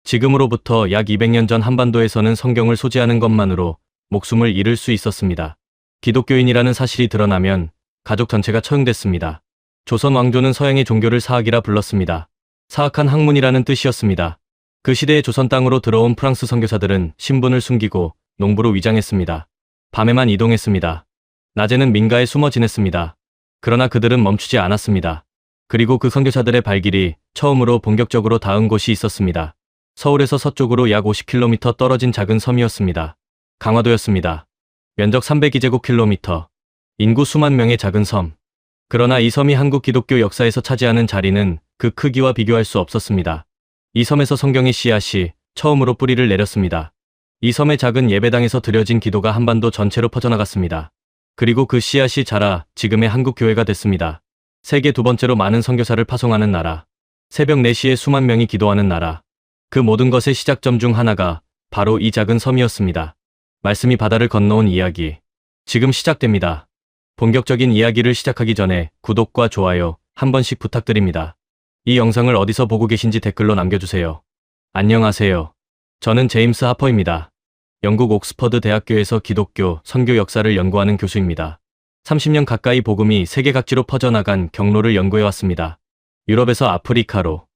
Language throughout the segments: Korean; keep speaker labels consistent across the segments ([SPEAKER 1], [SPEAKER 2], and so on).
[SPEAKER 1] 지금으로부터 약 200년 전 한반도에서는 성경을 소지하는 것만으로 목숨을 잃을 수 있었습니다. 기독교인이라는 사실이 드러나면 가족 전체가 처형됐습니다. 조선 왕조는 서양의 종교를 사학이라 불렀습니다. 사학한 학문이라는 뜻이었습니다. 그 시대의 조선 땅으로 들어온 프랑스 선교사들은 신분을 숨기고 농부로 위장했습니다. 밤에만 이동했습니다. 낮에는 민가에 숨어 지냈습니다. 그러나 그들은 멈추지 않았습니다. 그리고 그 선교사들의 발길이 처음으로 본격적으로 닿은 곳이 있었습니다. 서울에서 서쪽으로 약 50km 떨어진 작은 섬이었습니다. 강화도였습니다. 면적 302제곱킬로미터, 인구 수만 명의 작은 섬. 그러나 이 섬이 한국 기독교 역사에서 차지하는 자리는 그 크기와 비교할 수 없었습니다. 이 섬에서 성경의 씨앗이 처음으로 뿌리를 내렸습니다. 이 섬의 작은 예배당에서 드려진 기도가 한반도 전체로 퍼져나갔습니다. 그리고 그 씨앗이 자라 지금의 한국 교회가 됐습니다. 세계 두 번째로 많은 선교사를 파송하는 나라. 새벽 4시에 수만 명이 기도하는 나라. 그 모든 것의 시작점 중 하나가 바로 이 작은 섬이었습니다. 말씀이 바다를 건너온 이야기. 지금 시작됩니다. 본격적인 이야기를 시작하기 전에 구독과 좋아요 한 번씩 부탁드립니다. 이 영상을 어디서 보고 계신지 댓글로 남겨주세요. 안녕하세요. 저는 제임스 하퍼입니다. 영국 옥스퍼드 대학교에서 기독교 선교 역사를 연구하는 교수입니다. 30년 가까이 복음이 세계 각지로 퍼져나간 경로를 연구해왔습니다. 유럽에서 아프리카로,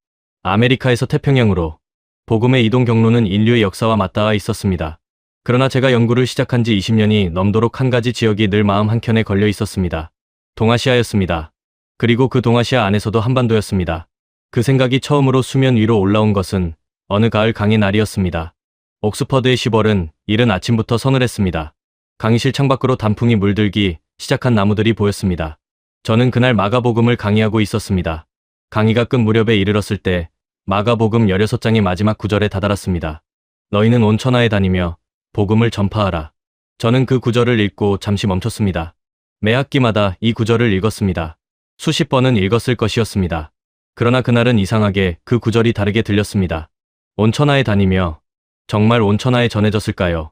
[SPEAKER 1] 아메리카에서 태평양으로, 복음의 이동 경로는 인류의 역사와 맞닿아 있었습니다. 그러나 제가 연구를 시작한 지 20년이 넘도록 한 가지 지역이 늘 마음 한켠에 걸려 있었습니다. 동아시아였습니다. 그리고 그 동아시아 안에서도 한반도였습니다. 그 생각이 처음으로 수면 위로 올라온 것은 어느 가을 강의 날이었습니다. 옥스퍼드의 10월은 이른 아침부터 서늘했습니다. 강의실 창밖으로 단풍이 물들기 시작한 나무들이 보였습니다. 저는 그날 마가복음을 강의하고 있었습니다. 강의가 끝 무렵에 이르렀을 때 마가복음 16장의 마지막 구절에 다다랐습니다. 너희는 온 천하에 다니며 복음을 전파하라. 저는 그 구절을 읽고 잠시 멈췄습니다. 매 학기마다 이 구절을 읽었습니다. 수십 번은 읽었을 것이었습니다. 그러나 그날은 이상하게 그 구절이 다르게 들렸습니다. 온 천하에 다니며 정말 온 천하에 전해졌을까요?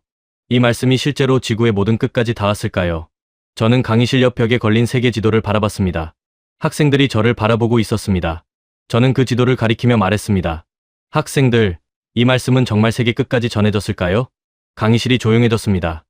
[SPEAKER 1] 이 말씀이 실제로 지구의 모든 끝까지 닿았을까요? 저는 강의실 옆 벽에 걸린 세계 지도를 바라봤습니다. 학생들이 저를 바라보고 있었습니다. 저는 그 지도를 가리키며 말했습니다. 학생들, 이 말씀은 정말 세계 끝까지 전해졌을까요? 강의실이 조용해졌습니다.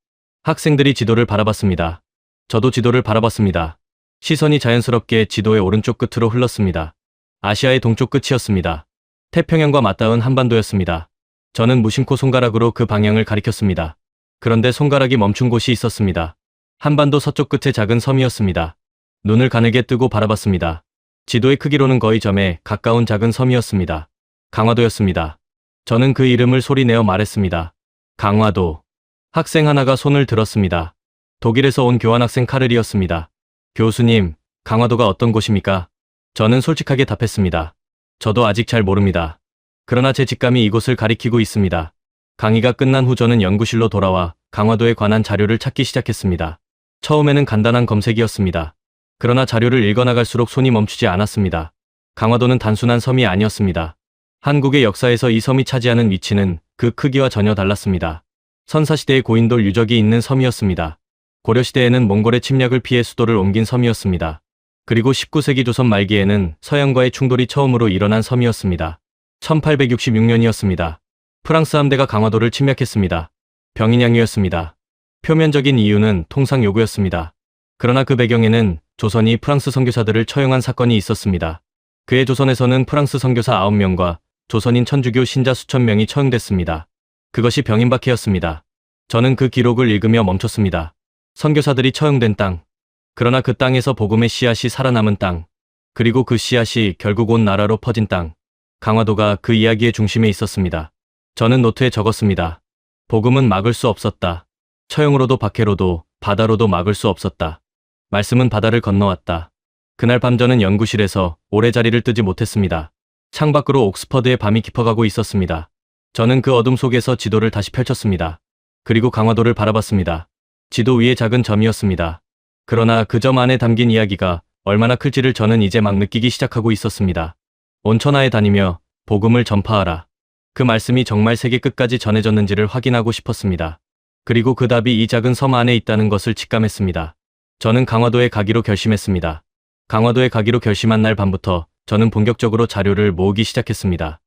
[SPEAKER 1] 학생들이 지도를 바라봤습니다. 저도 지도를 바라봤습니다. 시선이 자연스럽게 지도의 오른쪽 끝으로 흘렀습니다. 아시아의 동쪽 끝이었습니다. 태평양과 맞닿은 한반도였습니다. 저는 무심코 손가락으로 그 방향을 가리켰습니다. 그런데 손가락이 멈춘 곳이 있었습니다. 한반도 서쪽 끝의 작은 섬이었습니다. 눈을 가늘게 뜨고 바라봤습니다. 지도의 크기로는 거의 점에 가까운 작은 섬이었습니다. 강화도였습니다. 저는 그 이름을 소리내어 말했습니다. 강화도. 학생 하나가 손을 들었습니다. 독일에서 온 교환학생 카를이었습니다. 교수님, 강화도가 어떤 곳입니까? 저는 솔직하게 답했습니다. 저도 아직 잘 모릅니다. 그러나 제 직감이 이곳을 가리키고 있습니다. 강의가 끝난 후 저는 연구실로 돌아와 강화도에 관한 자료를 찾기 시작했습니다. 처음에는 간단한 검색이었습니다. 그러나 자료를 읽어나갈수록 손이 멈추지 않았습니다. 강화도는 단순한 섬이 아니었습니다. 한국의 역사에서 이 섬이 차지하는 위치는 그 크기와 전혀 달랐습니다. 선사시대의 고인돌 유적이 있는 섬이었습니다. 고려시대에는 몽골의 침략을 피해 수도를 옮긴 섬이었습니다. 그리고 19세기 조선 말기에는 서양과의 충돌이 처음으로 일어난 섬이었습니다. 1866년이었습니다. 프랑스 함대가 강화도를 침략했습니다. 병인양요였습니다. 표면적인 이유는 통상 요구였습니다. 그러나 그 배경에는 조선이 프랑스 선교사들을 처형한 사건이 있었습니다. 그해 조선에서는 프랑스 선교사 9명과 조선인 천주교 신자 수천 명이 처형됐습니다. 그것이 병인박해였습니다. 저는 그 기록을 읽으며 멈췄습니다. 선교사들이 처형된 땅, 그러나 그 땅에서 복음의 씨앗이 살아남은 땅, 그리고 그 씨앗이 결국 온 나라로 퍼진 땅, 강화도가 그 이야기의 중심에 있었습니다. 저는 노트에 적었습니다. 복음은 막을 수 없었다. 처형으로도 박해로도 바다로도 막을 수 없었다. 말씀은 바다를 건너왔다. 그날 밤 저는 연구실에서 오래 자리를 뜨지 못했습니다. 창밖으로 옥스퍼드의 밤이 깊어가고 있었습니다. 저는 그 어둠 속에서 지도를 다시 펼쳤습니다. 그리고 강화도를 바라봤습니다. 지도 위에 작은 점이었습니다. 그러나 그 점 안에 담긴 이야기가 얼마나 클지를 저는 이제 막 느끼기 시작하고 있었습니다. 온 천하에 다니며 복음을 전파하라. 그 말씀이 정말 세계 끝까지 전해졌는지를 확인하고 싶었습니다. 그리고 그 답이 이 작은 섬 안에 있다는 것을 직감했습니다. 저는 강화도에 가기로 결심했습니다. 강화도에 가기로 결심한 날 밤부터 저는 본격적으로 자료를 모으기 시작했습니다.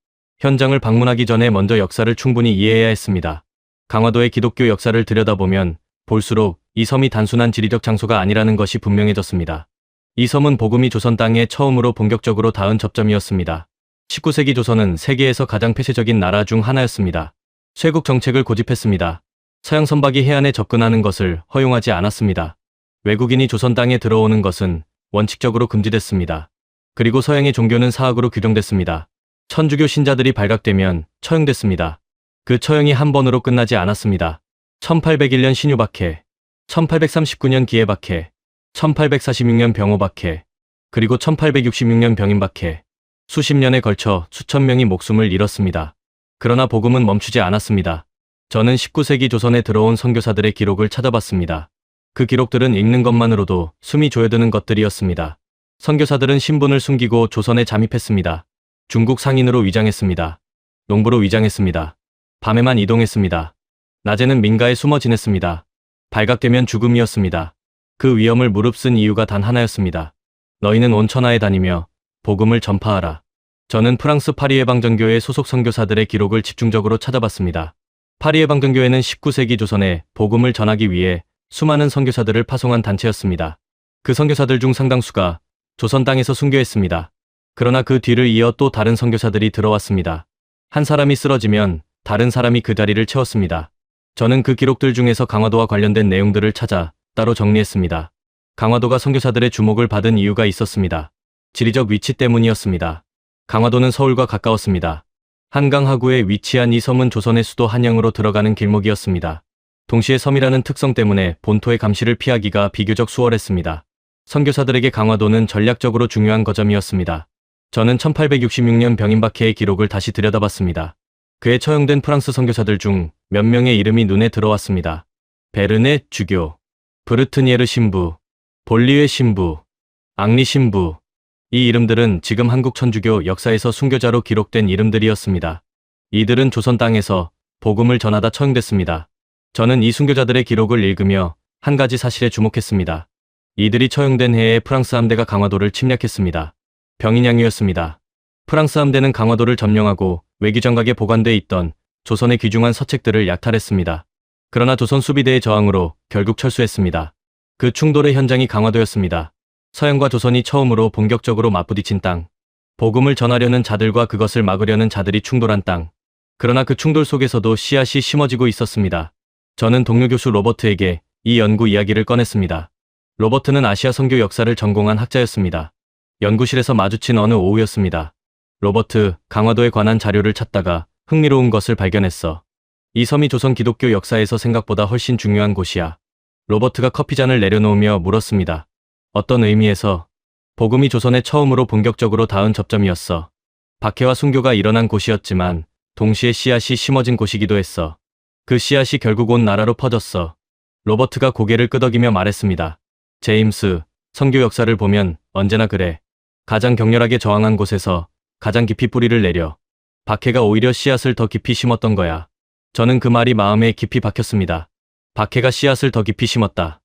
[SPEAKER 1] 현장을 방문하기 전에 먼저 역사를 충분히 이해해야 했습니다. 강화도의 기독교 역사를 들여다보면 볼수록 이 섬이 단순한 지리적 장소가 아니라는 것이 분명해졌습니다. 이 섬은 복음이 조선 땅에 처음으로 본격적으로 닿은 접점이었습니다. 19세기 조선은 세계에서 가장 폐쇄적인 나라 중 하나였습니다. 쇄국 정책을 고집했습니다. 서양 선박이 해안에 접근하는 것을 허용하지 않았습니다. 외국인이 조선 땅에 들어오는 것은 원칙적으로 금지됐습니다. 그리고 서양의 종교는 사학으로 규정됐습니다. 천주교 신자들이 발각되면 처형됐습니다. 그 처형이 한 번으로 끝나지 않았습니다. 1801년 신유박해, 1839년 기해박해, 1846년 병호박해, 그리고 1866년 병인박해. 수십 년에 걸쳐 수천 명이 목숨을 잃었습니다. 그러나 복음은 멈추지 않았습니다. 저는 19세기 조선에 들어온 선교사들의 기록을 찾아봤습니다. 그 기록들은 읽는 것만으로도 숨이 조여드는 것들이었습니다. 선교사들은 신분을 숨기고 조선에 잠입했습니다. 중국 상인으로 위장했습니다. 농부로 위장했습니다. 밤에만 이동했습니다. 낮에는 민가에 숨어 지냈습니다. 발각되면 죽음이었습니다. 그 위험을 무릅쓴 이유가 단 하나였습니다. 너희는 온 천하에 다니며 복음을 전파하라. 저는 프랑스 파리 예방전교회 소속 선교사들의 기록을 집중적으로 찾아봤습니다. 파리 예방전교회는 19세기 조선에 복음을 전하기 위해 수많은 선교사들을 파송한 단체였습니다. 그 선교사들 중 상당수가 조선 땅에서 순교했습니다. 그러나 그 뒤를 이어 또 다른 선교사들이 들어왔습니다. 한 사람이 쓰러지면 다른 사람이 그 자리를 채웠습니다. 저는 그 기록들 중에서 강화도와 관련된 내용들을 찾아 따로 정리했습니다. 강화도가 선교사들의 주목을 받은 이유가 있었습니다. 지리적 위치 때문이었습니다. 강화도는 서울과 가까웠습니다. 한강 하구에 위치한 이 섬은 조선의 수도 한양으로 들어가는 길목이었습니다. 동시에 섬이라는 특성 때문에 본토의 감시를 피하기가 비교적 수월했습니다. 선교사들에게 강화도는 전략적으로 중요한 거점이었습니다. 저는 1866년 병인박해의 기록을 다시 들여다봤습니다. 그에 처형된 프랑스 선교사들 중 몇 명의 이름이 눈에 들어왔습니다. 베르네 주교, 브르트니에르 신부, 볼리웨 신부, 앙리 신부. 이 이름들은 지금 한국 천주교 역사에서 순교자로 기록된 이름들이었습니다. 이들은 조선 땅에서 복음을 전하다 처형됐습니다. 저는 이 순교자들의 기록을 읽으며 한 가지 사실에 주목했습니다. 이들이 처형된 해에 프랑스 함대가 강화도를 침략했습니다. 병인양이었습니다. 프랑스 함대는 강화도를 점령하고 외기장각에 보관돼 있던 조선의 귀중한 서책들을 약탈했습니다. 그러나 조선 수비대의 저항으로 결국 철수했습니다. 그 충돌의 현장이 강화도였습니다. 서양과 조선이 처음으로 본격적으로 맞부딪힌 땅. 복음을 전하려는 자들과 그것을 막으려는 자들이 충돌한 땅. 그러나 그 충돌 속에서도 씨앗이 심어지고 있었습니다. 저는 동료 교수 로버트에게 이 연구 이야기를 꺼냈습니다. 로버트는 아시아 선교 역사를 전공한 학자였습니다. 연구실에서 마주친 어느 오후였습니다. 로버트, 강화도에 관한 자료를 찾다가 흥미로운 것을 발견했어. 이 섬이 조선 기독교 역사에서 생각보다 훨씬 중요한 곳이야. 로버트가 커피잔을 내려놓으며 물었습니다. 어떤 의미에서? 복음이 조선에 처음으로 본격적으로 닿은 접점이었어. 박해와 순교가 일어난 곳이었지만 동시에 씨앗이 심어진 곳이기도 했어. 그 씨앗이 결국 온 나라로 퍼졌어. 로버트가 고개를 끄덕이며 말했습니다. 제임스, 선교 역사를 보면 언제나 그래. 가장 격렬하게 저항한 곳에서 가장 깊이 뿌리를 내려. 박해가 오히려 씨앗을 더 깊이 심었던 거야. 저는 그 말이 마음에 깊이 박혔습니다. 박해가 씨앗을 더 깊이 심었다.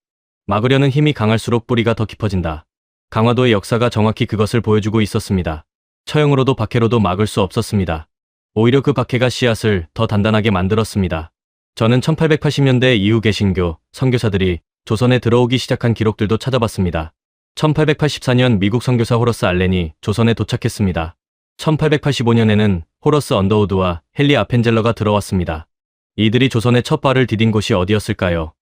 [SPEAKER 1] 막으려는 힘이 강할수록 뿌리가 더 깊어진다. 강화도의 역사가 정확히 그것을 보여주고 있었습니다. 처형으로도 박해로도 막을 수 없었습니다. 오히려 그 박해가 씨앗을 더 단단하게 만들었습니다. 저는 1880년대 이후 개신교, 선교사들이 조선에 들어오기 시작한 기록들도 찾아봤습니다. 1884년 미국 선교사 호러스 알렌이 조선에 도착했습니다. 1885년에는 호러스 언더우드와 헨리 아펜젤러가 들어왔습니다. 이들이 조선의 첫 발을 디딘 곳이 어디였을까요?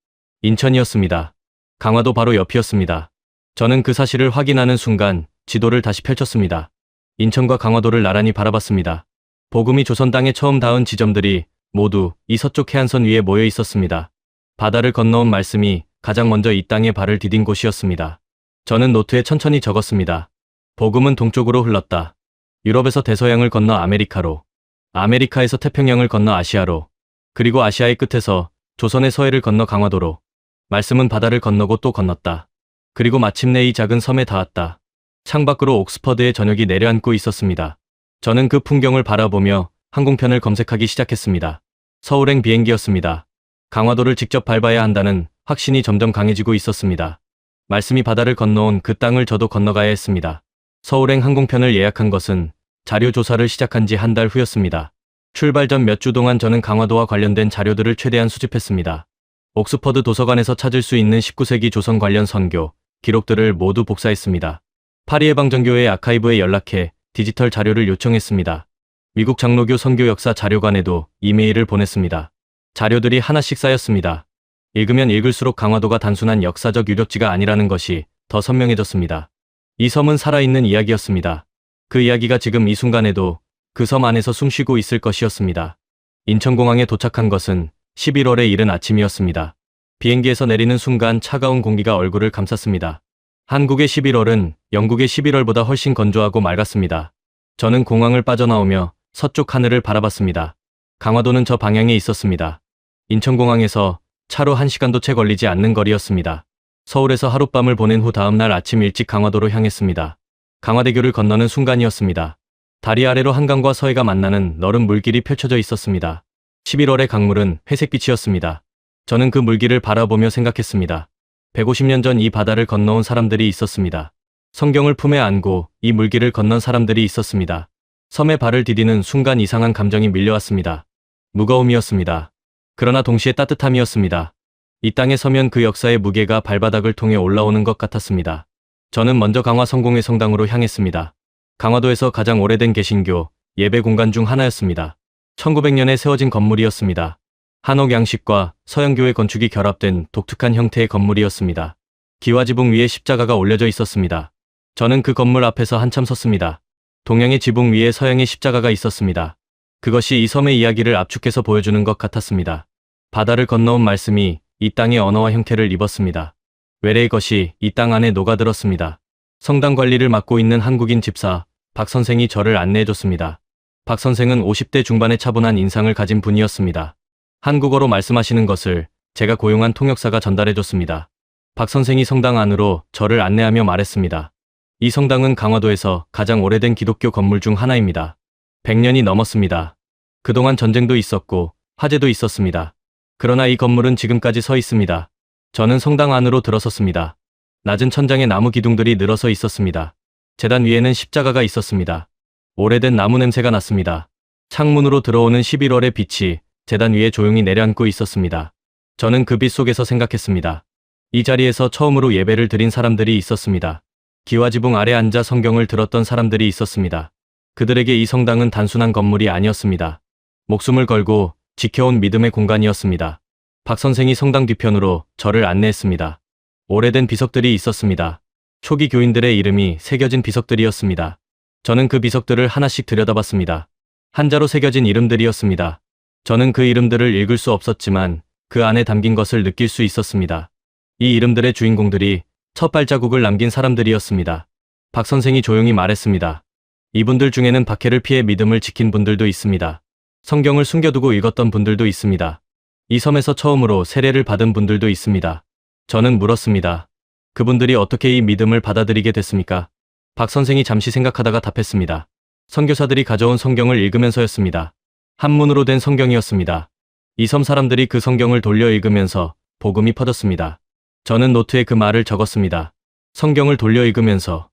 [SPEAKER 1] 인천이었습니다. 강화도 바로 옆이었습니다. 저는 그 사실을 확인하는 순간 지도를 다시 펼쳤습니다. 인천과 강화도를 나란히 바라봤습니다. 복음이 조선 땅에 처음 닿은 지점들이 모두 이 서쪽 해안선 위에 모여 있었습니다. 바다를 건너온 말씀이 가장 먼저 이 땅에 발을 디딘 곳이었습니다. 저는 노트에 천천히 적었습니다. 복음은 동쪽으로 흘렀다. 유럽에서 대서양을 건너 아메리카로, 아메리카에서 태평양을 건너 아시아로, 그리고 아시아의 끝에서 조선의 서해를 건너 강화도로. 말씀은 바다를 건너고 또 건넜다. 그리고 마침내 이 작은 섬에 닿았다. 창밖으로 옥스퍼드의 저녁이 내려앉고 있었습니다. 저는 그 풍경을 바라보며 항공편을 검색하기 시작했습니다. 서울행 비행기였습니다. 강화도를 직접 밟아야 한다는 확신이 점점 강해지고 있었습니다. 말씀이 바다를 건너온 그 땅을 저도 건너가야 했습니다. 서울행 항공편을 예약한 것은 자료 조사를 시작한 지 한 달 후였습니다. 출발 전 몇 주 동안 저는 강화도와 관련된 자료들을 최대한 수집했습니다. 옥스퍼드 도서관에서 찾을 수 있는 19세기 조선 관련 선교, 기록들을 모두 복사했습니다. 파리 해방전교회 아카이브에 연락해 디지털 자료를 요청했습니다. 미국 장로교 선교 역사 자료관에도 이메일을 보냈습니다. 자료들이 하나씩 쌓였습니다. 읽으면 읽을수록 강화도가 단순한 역사적 유적지가 아니라는 것이 더 선명해졌습니다. 이 섬은 살아있는 이야기였습니다. 그 이야기가 지금 이 순간에도 그 섬 안에서 숨쉬고 있을 것이었습니다. 인천공항에 도착한 것은 11월의 이른 아침이었습니다. 비행기에서 내리는 순간 차가운 공기가 얼굴을 감쌌습니다. 한국의 11월은 영국의 11월보다 훨씬 건조하고 맑았습니다. 저는 공항을 빠져나오며 서쪽 하늘을 바라봤습니다. 강화도는 저 방향에 있었습니다. 인천공항에서 차로 1시간도 채 걸리지 않는 거리였습니다. 서울에서 하룻밤을 보낸 후 다음날 아침 일찍 강화도로 향했습니다. 강화대교를 건너는 순간이었습니다. 다리 아래로 한강과 서해가 만나는 너른 물길이 펼쳐져 있었습니다. 11월의 강물은 회색빛이었습니다. 저는 그 물길을 바라보며 생각했습니다. 150년 전 이 바다를 건너온 사람들이 있었습니다. 성경을 품에 안고 이 물길을 건넌 사람들이 있었습니다. 섬에 발을 디디는 순간 이상한 감정이 밀려왔습니다. 무거움이었습니다. 그러나 동시에 따뜻함이었습니다. 이 땅에 서면 그 역사의 무게가 발바닥을 통해 올라오는 것 같았습니다. 저는 먼저 강화 성공회 성당으로 향했습니다. 강화도에서 가장 오래된 개신교 예배 공간 중 하나였습니다. 1900년에 세워진 건물이었습니다. 한옥 양식과 서양교회 건축이 결합된 독특한 형태의 건물이었습니다. 기와지붕 위에 십자가가 올려져 있었습니다. 저는 그 건물 앞에서 한참 섰습니다. 동양의 지붕 위에 서양의 십자가가 있었습니다. 그것이 이 섬의 이야기를 압축해서 보여주는 것 같았습니다. 바다를 건너온 말씀이 이 땅의 언어와 형태를 입었습니다. 외래의 것이 이 땅 안에 녹아들었습니다. 성당 관리를 맡고 있는 한국인 집사 박 선생이 저를 안내해줬습니다. 박 선생은 50대 중반의 차분한 인상을 가진 분이었습니다. 한국어로 말씀하시는 것을 제가 고용한 통역사가 전달해줬습니다. 박 선생이 성당 안으로 저를 안내하며 말했습니다. 이 성당은 강화도에서 가장 오래된 기독교 건물 중 하나입니다. 100년이 넘었습니다. 그동안 전쟁도 있었고 화재도 있었습니다. 그러나 이 건물은 지금까지 서 있습니다. 저는 성당 안으로 들어섰습니다. 낮은 천장에 나무 기둥들이 늘어서 있었습니다. 제단 위에는 십자가가 있었습니다. 오래된 나무 냄새가 났습니다. 창문으로 들어오는 11월의 빛이 제단 위에 조용히 내려앉고 있었습니다. 저는 그 빛 속에서 생각했습니다. 이 자리에서 처음으로 예배를 드린 사람들이 있었습니다. 기와지붕 아래 앉아 성경을 들었던 사람들이 있었습니다. 그들에게 이 성당은 단순한 건물이 아니었습니다. 목숨을 걸고 지켜온 믿음의 공간이었습니다. 박 선생이 성당 뒤편으로 저를 안내했습니다. 오래된 비석들이 있었습니다. 초기 교인들의 이름이 새겨진 비석들이었습니다. 저는 그 비석들을 하나씩 들여다봤습니다. 한자로 새겨진 이름들이었습니다. 저는 그 이름들을 읽을 수 없었지만 그 안에 담긴 것을 느낄 수 있었습니다. 이 이름들의 주인공들이 첫 발자국을 남긴 사람들이었습니다. 박 선생이 조용히 말했습니다. 이분들 중에는 박해를 피해 믿음을 지킨 분들도 있습니다. 성경을 숨겨두고 읽었던 분들도 있습니다. 이 섬에서 처음으로 세례를 받은 분들도 있습니다. 저는 물었습니다. 그분들이 어떻게 이 믿음을 받아들이게 됐습니까? 박 선생이 잠시 생각하다가 답했습니다. 선교사들이 가져온 성경을 읽으면서였습니다. 한문으로 된 성경이었습니다. 이 섬 사람들이 그 성경을 돌려 읽으면서 복음이 퍼졌습니다. 저는 노트에 그 말을 적었습니다. 성경을 돌려 읽으면서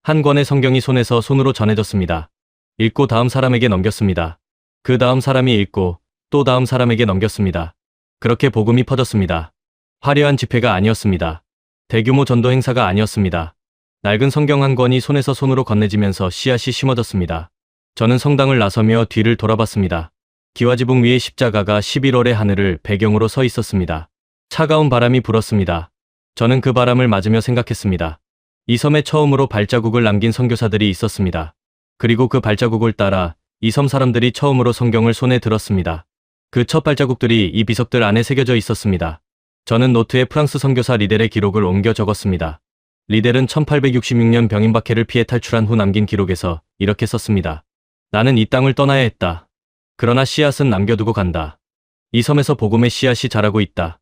[SPEAKER 1] 한 권의 성경이 손에서 손으로 전해졌습니다. 읽고 다음 사람에게 넘겼습니다. 그 다음 사람이 읽고 또 다음 사람에게 넘겼습니다. 그렇게 복음이 퍼졌습니다. 화려한 집회가 아니었습니다. 대규모 전도 행사가 아니었습니다. 낡은 성경 한 권이 손에서 손으로 건네지면서 씨앗이 심어졌습니다. 저는 성당을 나서며 뒤를 돌아봤습니다. 기와지붕 위에 십자가가 11월의 하늘을 배경으로 서 있었습니다. 차가운 바람이 불었습니다. 저는 그 바람을 맞으며 생각했습니다. 이 섬에 처음으로 발자국을 남긴 선교사들이 있었습니다. 그리고 그 발자국을 따라 이 섬 사람들이 처음으로 성경을 손에 들었습니다. 그 첫 발자국들이 이 비석들 안에 새겨져 있었습니다. 저는 노트에 프랑스 선교사 리델의 기록을 옮겨 적었습니다. 리델은 1866년 병인 박해를 피해 탈출한 후 남긴 기록에서 이렇게 썼습니다. 나는 이 땅을 떠나야 했다. 그러나 씨앗은 남겨두고 간다. 이 섬에서 복음의 씨앗이 자라고 있다.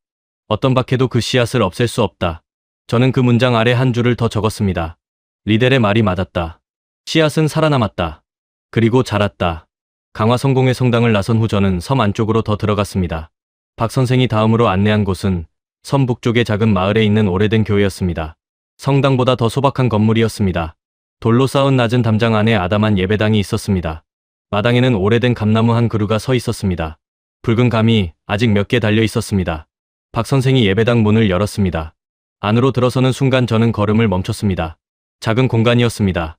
[SPEAKER 1] 어떤 박해도 그 씨앗을 없앨 수 없다. 저는 그 문장 아래 한 줄을 더 적었습니다. 리델의 말이 맞았다. 씨앗은 살아남았다. 그리고 자랐다. 강화 성공회 성당을 나선 후 저는 섬 안쪽으로 더 들어갔습니다. 박 선생이 다음으로 안내한 곳은 섬 북쪽의 작은 마을에 있는 오래된 교회였습니다. 성당보다 더 소박한 건물이었습니다. 돌로 쌓은 낮은 담장 안에 아담한 예배당이 있었습니다. 마당에는 오래된 감나무 한 그루가 서 있었습니다. 붉은 감이 아직 몇 개 달려 있었습니다. 박 선생이 예배당 문을 열었습니다. 안으로 들어서는 순간 저는 걸음을 멈췄습니다. 작은 공간이었습니다.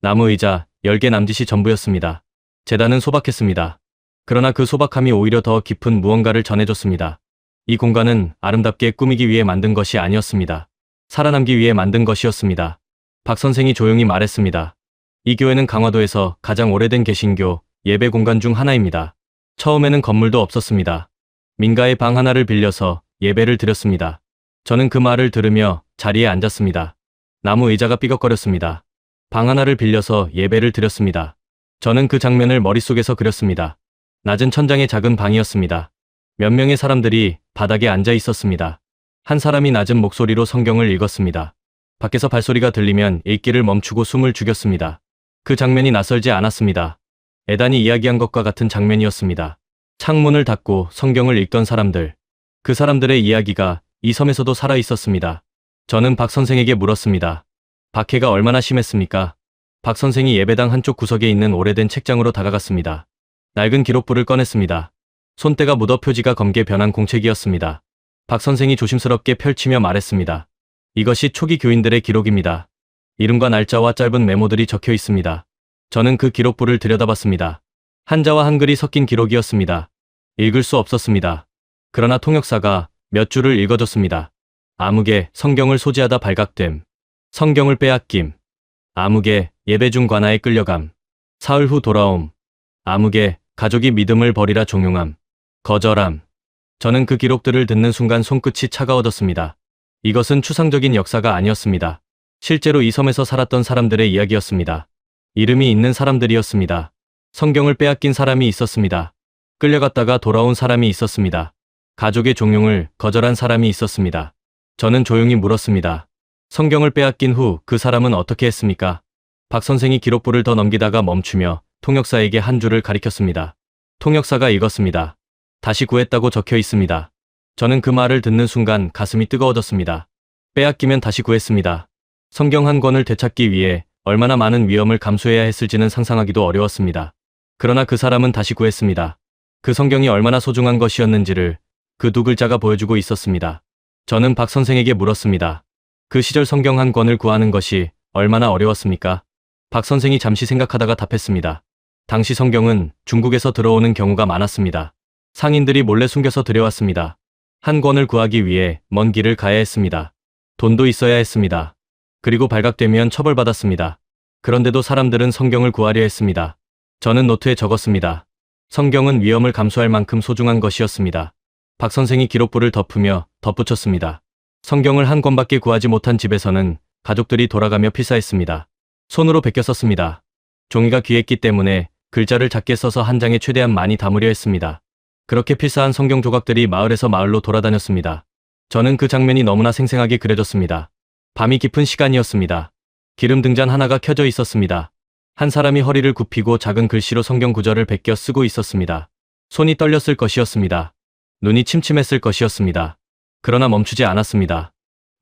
[SPEAKER 1] 나무 의자, 10개 남짓이 전부였습니다. 제단은 소박했습니다. 그러나 그 소박함이 오히려 더 깊은 무언가를 전해줬습니다. 이 공간은 아름답게 꾸미기 위해 만든 것이 아니었습니다. 살아남기 위해 만든 것이었습니다. 박 선생이 조용히 말했습니다. 이 교회는 강화도에서 가장 오래된 개신교 예배 공간 중 하나입니다. 처음에는 건물도 없었습니다. 민가의 방 하나를 빌려서 예배를 드렸습니다. 저는 그 말을 들으며 자리에 앉았습니다. 나무 의자가 삐걱거렸습니다. 방 하나를 빌려서 예배를 드렸습니다. 저는 그 장면을 머릿속에서 그렸습니다. 낮은 천장의 작은 방이었습니다. 몇 명의 사람들이 바닥에 앉아 있었습니다. 한 사람이 낮은 목소리로 성경을 읽었습니다. 밖에서 발소리가 들리면 읽기를 멈추고 숨을 죽였습니다. 그 장면이 낯설지 않았습니다. 에단이 이야기한 것과 같은 장면이었습니다. 창문을 닫고 성경을 읽던 사람들. 그 사람들의 이야기가 이 섬에서도 살아 있었습니다. 저는 박 선생에게 물었습니다. 박해가 얼마나 심했습니까? 박 선생이 예배당 한쪽 구석에 있는 오래된 책장으로 다가갔습니다. 낡은 기록부를 꺼냈습니다. 손때가 묻어 표지가 검게 변한 공책이었습니다. 박 선생이 조심스럽게 펼치며 말했습니다. 이것이 초기 교인들의 기록입니다. 이름과 날짜와 짧은 메모들이 적혀 있습니다. 저는 그 기록부를 들여다봤습니다. 한자와 한글이 섞인 기록이었습니다. 읽을 수 없었습니다. 그러나 통역사가 몇 줄을 읽어줬습니다. 암흑에 성경을 소지하다 발각됨. 성경을 빼앗김. 암흑에 예배 중 관아에 끌려감. 사흘 후 돌아옴. 암흑에 가족이 믿음을 버리라 종용함. 거절함. 저는 그 기록들을 듣는 순간 손끝이 차가워졌습니다. 이것은 추상적인 역사가 아니었습니다. 실제로 이 섬에서 살았던 사람들의 이야기였습니다. 이름이 있는 사람들이었습니다. 성경을 빼앗긴 사람이 있었습니다. 끌려갔다가 돌아온 사람이 있었습니다. 가족의 종용을 거절한 사람이 있었습니다. 저는 조용히 물었습니다. 성경을 빼앗긴 후 그 사람은 어떻게 했습니까? 박 선생이 기록부를 더 넘기다가 멈추며 통역사에게 한 줄을 가리켰습니다. 통역사가 읽었습니다. 다시 구했다고 적혀 있습니다. 저는 그 말을 듣는 순간 가슴이 뜨거워졌습니다. 빼앗기면 다시 구했습니다. 성경 한 권을 되찾기 위해 얼마나 많은 위험을 감수해야 했을지는 상상하기도 어려웠습니다. 그러나 그 사람은 다시 구했습니다. 그 성경이 얼마나 소중한 것이었는지를 그 두 글자가 보여주고 있었습니다. 저는 박 선생에게 물었습니다. 그 시절 성경 한 권을 구하는 것이 얼마나 어려웠습니까? 박 선생이 잠시 생각하다가 답했습니다. 당시 성경은 중국에서 들어오는 경우가 많았습니다. 상인들이 몰래 숨겨서 들여왔습니다. 한 권을 구하기 위해 먼 길을 가야 했습니다. 돈도 있어야 했습니다. 그리고 발각되면 처벌받았습니다. 그런데도 사람들은 성경을 구하려 했습니다. 저는 노트에 적었습니다. 성경은 위험을 감수할 만큼 소중한 것이었습니다. 박 선생이 기록부를 덮으며 덧붙였습니다. 성경을 한 권밖에 구하지 못한 집에서는 가족들이 돌아가며 필사했습니다. 손으로 베껴 썼습니다. 종이가 귀했기 때문에 글자를 작게 써서 한 장에 최대한 많이 담으려 했습니다. 그렇게 필사한 성경 조각들이 마을에서 마을로 돌아다녔습니다. 저는 그 장면이 너무나 생생하게 그려졌습니다. 밤이 깊은 시간이었습니다. 기름 등잔 하나가 켜져 있었습니다. 한 사람이 허리를 굽히고 작은 글씨로 성경 구절을 베껴 쓰고 있었습니다. 손이 떨렸을 것이었습니다. 눈이 침침했을 것이었습니다. 그러나 멈추지 않았습니다.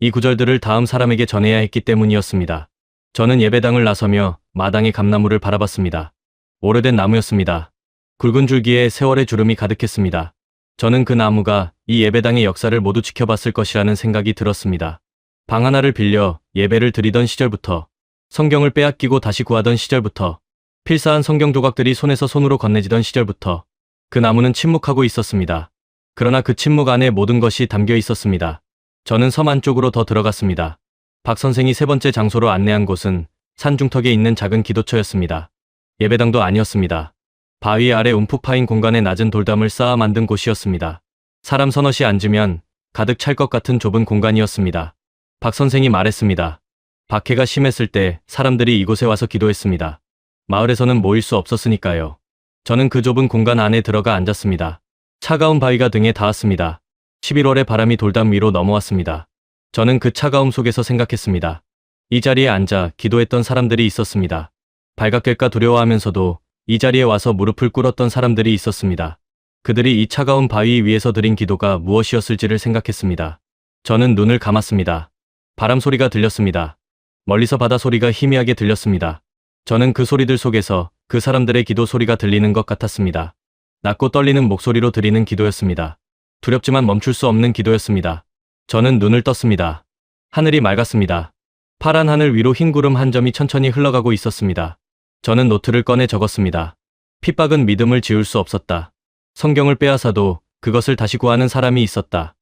[SPEAKER 1] 이 구절들을 다음 사람에게 전해야 했기 때문이었습니다. 저는 예배당을 나서며 마당의 감나무를 바라봤습니다. 오래된 나무였습니다. 굵은 줄기에 세월의 주름이 가득했습니다. 저는 그 나무가 이 예배당의 역사를 모두 지켜봤을 것이라는 생각이 들었습니다. 방 하나를 빌려 예배를 드리던 시절부터, 성경을 빼앗기고 다시 구하던 시절부터, 필사한 성경 조각들이 손에서 손으로 건네지던 시절부터 그 나무는 침묵하고 있었습니다. 그러나 그 침묵 안에 모든 것이 담겨 있었습니다. 저는 섬 안쪽으로 더 들어갔습니다. 박 선생이 세 번째 장소로 안내한 곳은 산 중턱에 있는 작은 기도처였습니다. 예배당도 아니었습니다. 바위 아래 움푹 파인 공간에 낮은 돌담을 쌓아 만든 곳이었습니다. 사람 서너시 앉으면 가득 찰 것 같은 좁은 공간이었습니다. 박 선생이 말했습니다. 박해가 심했을 때 사람들이 이곳에 와서 기도했습니다. 마을에서는 모일 수 없었으니까요. 저는 그 좁은 공간 안에 들어가 앉았습니다. 차가운 바위가 등에 닿았습니다. 11월의 바람이 돌담 위로 넘어왔습니다. 저는 그 차가움 속에서 생각했습니다. 이 자리에 앉아 기도했던 사람들이 있었습니다. 발각될까 두려워하면서도 이 자리에 와서 무릎을 꿇었던 사람들이 있었습니다. 그들이 이 차가운 바위 위에서 드린 기도가 무엇이었을지를 생각했습니다. 저는 눈을 감았습니다. 바람 소리가 들렸습니다. 멀리서 바다 소리가 희미하게 들렸습니다. 저는 그 소리들 속에서 그 사람들의 기도 소리가 들리는 것 같았습니다. 낮고 떨리는 목소리로 드리는 기도였습니다. 두렵지만 멈출 수 없는 기도였습니다. 저는 눈을 떴습니다. 하늘이 맑았습니다. 파란 하늘 위로 흰 구름 한 점이 천천히 흘러가고 있었습니다. 저는 노트를 꺼내 적었습니다. 핍박은 믿음을 지울 수 없었다. 성경을 빼앗아도 그것을 다시 구하는 사람이 있었다.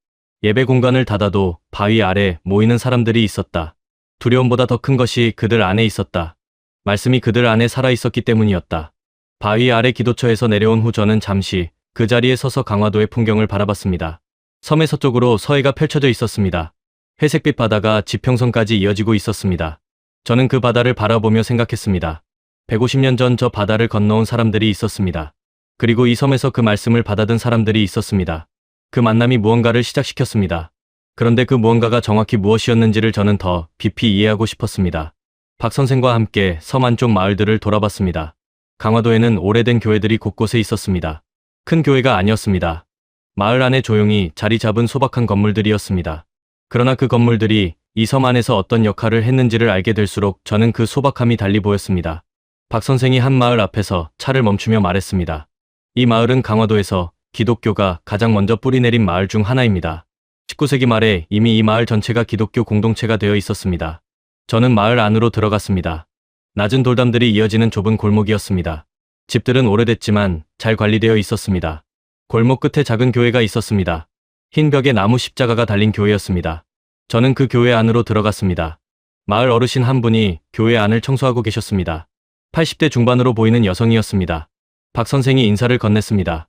[SPEAKER 1] 예배 공간을 닫아도 바위 아래 모이는 사람들이 있었다. 두려움보다 더 큰 것이 그들 안에 있었다. 말씀이 그들 안에 살아있었기 때문이었다. 바위 아래 기도처에서 내려온 후 저는 잠시 그 자리에 서서 강화도의 풍경을 바라봤습니다. 섬의 서쪽으로 서해가 펼쳐져 있었습니다. 회색빛 바다가 지평선까지 이어지고 있었습니다. 저는 그 바다를 바라보며 생각했습니다. 150년 전 저 바다를 건너온 사람들이 있었습니다. 그리고 이 섬에서 그 말씀을 받아든 사람들이 있었습니다. 그 만남이 무언가를 시작시켰습니다. 그런데 그 무언가가 정확히 무엇이었는지를 저는 더 깊이 이해하고 싶었습니다. 박 선생과 함께 섬 안쪽 마을들을 돌아봤습니다. 강화도에는 오래된 교회들이 곳곳에 있었습니다. 큰 교회가 아니었습니다. 마을 안에 조용히 자리 잡은 소박한 건물들이었습니다. 그러나 그 건물들이 이 섬 안에서 어떤 역할을 했는지를 알게 될수록 저는 그 소박함이 달리 보였습니다. 박 선생이 한 마을 앞에서 차를 멈추며 말했습니다. 이 마을은 강화도에서 기독교가 가장 먼저 뿌리내린 마을 중 하나입니다. 19세기 말에 이미 이 마을 전체가 기독교 공동체가 되어 있었습니다. 저는 마을 안으로 들어갔습니다. 낮은 돌담들이 이어지는 좁은 골목이었습니다. 집들은 오래됐지만 잘 관리되어 있었습니다. 골목 끝에 작은 교회가 있었습니다. 흰 벽에 나무 십자가가 달린 교회였습니다. 저는 그 교회 안으로 들어갔습니다. 마을 어르신 한 분이 교회 안을 청소하고 계셨습니다. 80대 중반으로 보이는 여성이었습니다. 박 선생이 인사를 건넸습니다.